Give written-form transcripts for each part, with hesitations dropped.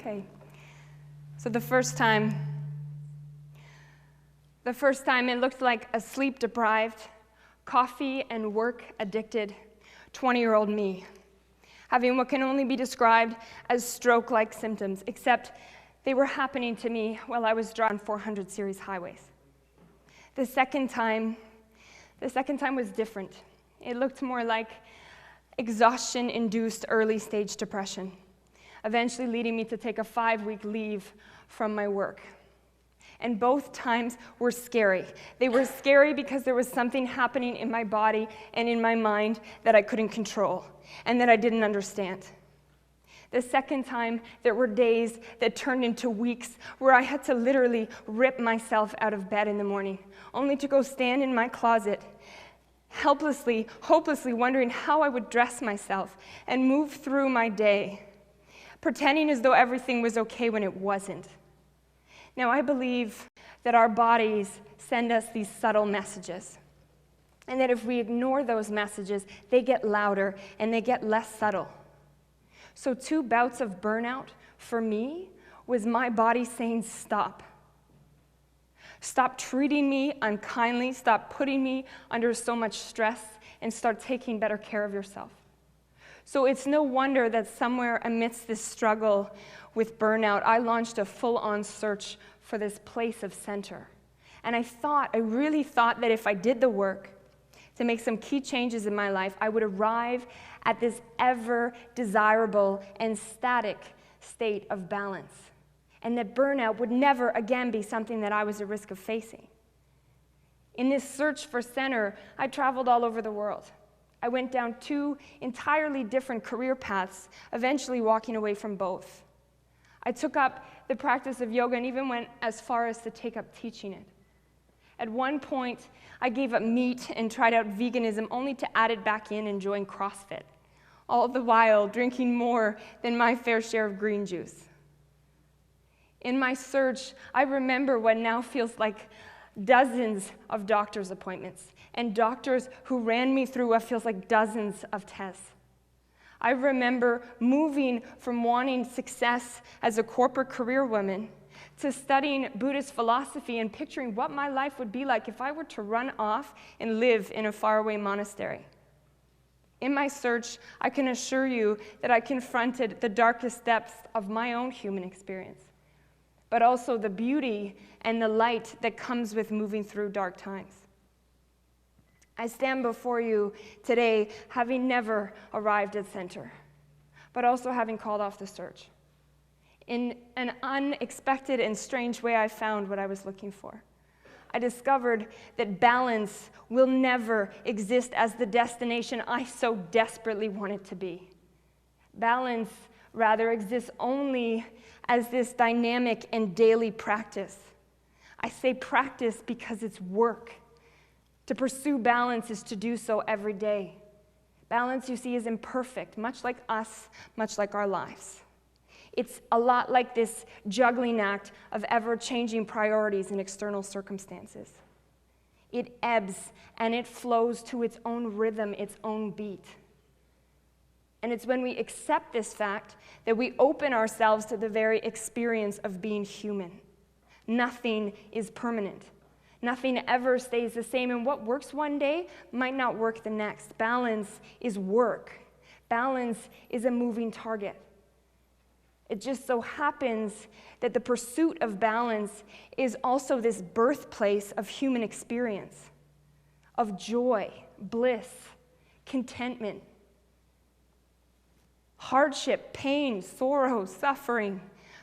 Okay. So the first time it looked like a sleep-deprived, coffee and work-addicted 20-year-old me, having what can only be described as stroke-like symptoms, except they were happening to me while I was driving 400 series highways. The second time was different. It looked more like exhaustion-induced early-stage depression, eventually leading me to take a 5-week leave from my work. And both times were scary. They were scary because there was something happening in my body and in my mind that I couldn't control and that I didn't understand. The second time, there were days that turned into weeks where I had to literally rip myself out of bed in the morning, only to go stand in my closet, helplessly, hopelessly wondering how I would dress myself and move through my day, pretending as though everything was okay when it wasn't. Now, I believe that our bodies send us these subtle messages, and that if we ignore those messages, they get louder and they get less subtle. So 2 bouts of burnout, for me, was my body saying, stop. Stop treating me unkindly, stop putting me under so much stress, and start taking better care of yourself. So it's no wonder that somewhere amidst this struggle with burnout, I launched a full-on search for this place of center. And I really thought that if I did the work to make some key changes in my life, I would arrive at this ever desirable and static state of balance, and that burnout would never again be something that I was at risk of facing. In this search for center, I traveled all over the world. I went down 2 entirely different career paths, eventually walking away from both. I took up the practice of yoga and even went as far as to take up teaching it. At one point, I gave up meat and tried out veganism only to add it back in and join CrossFit, all the while drinking more than my fair share of green juice. In my search, I remember what now feels like dozens of doctor's appointments and doctors who ran me through what feels like dozens of tests. I remember moving from wanting success as a corporate career woman to studying Buddhist philosophy and picturing what my life would be like if I were to run off and live in a faraway monastery. In my search, I can assure you that I confronted the darkest depths of my own human experience, but also the beauty and the light that comes with moving through dark times. I stand before you today having never arrived at center, but also having called off the search. In an unexpected and strange way, I found what I was looking for. I discovered that balance will never exist as the destination I so desperately want it to be. Balance, rather, exists only as this dynamic and daily practice. I say practice because it's work. To pursue balance is to do so every day. Balance, you see, is imperfect, much like us, much like our lives. It's a lot like this juggling act of ever-changing priorities and external circumstances. It ebbs and it flows to its own rhythm, its own beat. And it's when we accept this fact that we open ourselves to the very experience of being human. Nothing is permanent. Nothing ever stays the same, and what works one day might not work the next. Balance is work. Balance is a moving target. It just so happens that the pursuit of balance is also this birthplace of human experience, of joy, bliss, contentment, hardship, pain, sorrow, suffering,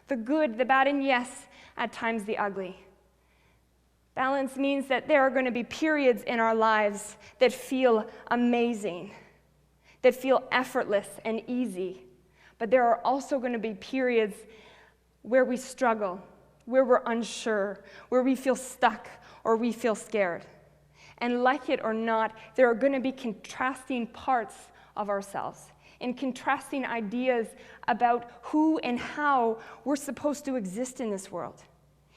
the good, the bad, and yes, at times the ugly. Balance means that there are going to be periods in our lives that feel amazing, that feel effortless and easy. But there are also going to be periods where we struggle, where we're unsure, where we feel stuck or we feel scared. And like it or not, there are going to be contrasting parts of ourselves and contrasting ideas about who and how we're supposed to exist in this world.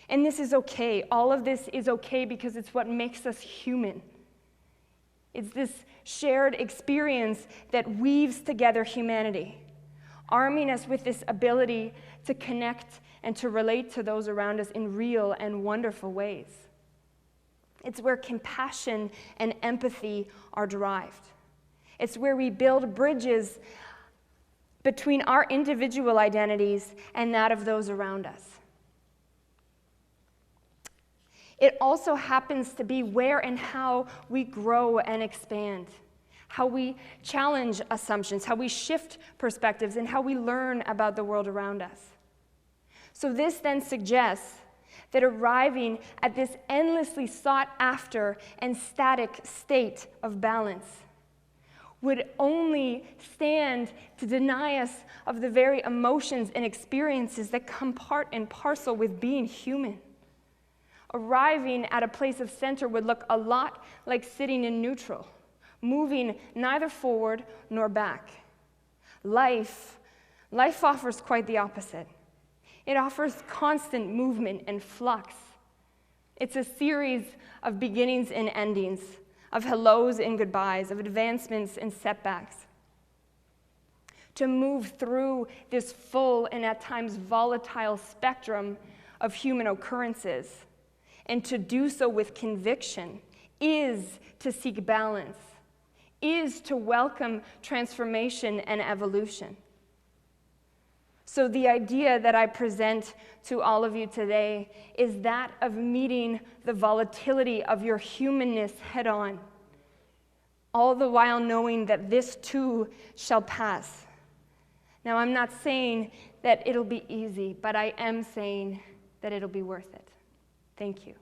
And this is okay. All of this is okay because it's what makes us human. It's this shared experience that weaves together humanity, arming us with this ability to connect and to relate to those around us in real and wonderful ways. It's where compassion and empathy are derived. It's where we build bridges between our individual identities and that of those around us. It also happens to be where and how we grow and expand, how we challenge assumptions, how we shift perspectives, and how we learn about the world around us. So this then suggests that arriving at this endlessly sought after and static state of balance would only stand to deny us of the very emotions and experiences that come part and parcel with being human. Arriving at a place of center would look a lot like sitting in neutral, moving neither forward nor back. Life offers quite the opposite. It offers constant movement and flux. It's a series of beginnings and endings, of hellos and goodbyes, of advancements and setbacks. To move through this full and at times volatile spectrum of human occurrences, and to do so with conviction, is to seek balance, is to welcome transformation and evolution. So the idea that I present to all of you today is that of meeting the volatility of your humanness head on, all the while knowing that this too shall pass. Now, I'm not saying that it'll be easy, but I am saying that it'll be worth it. Thank you.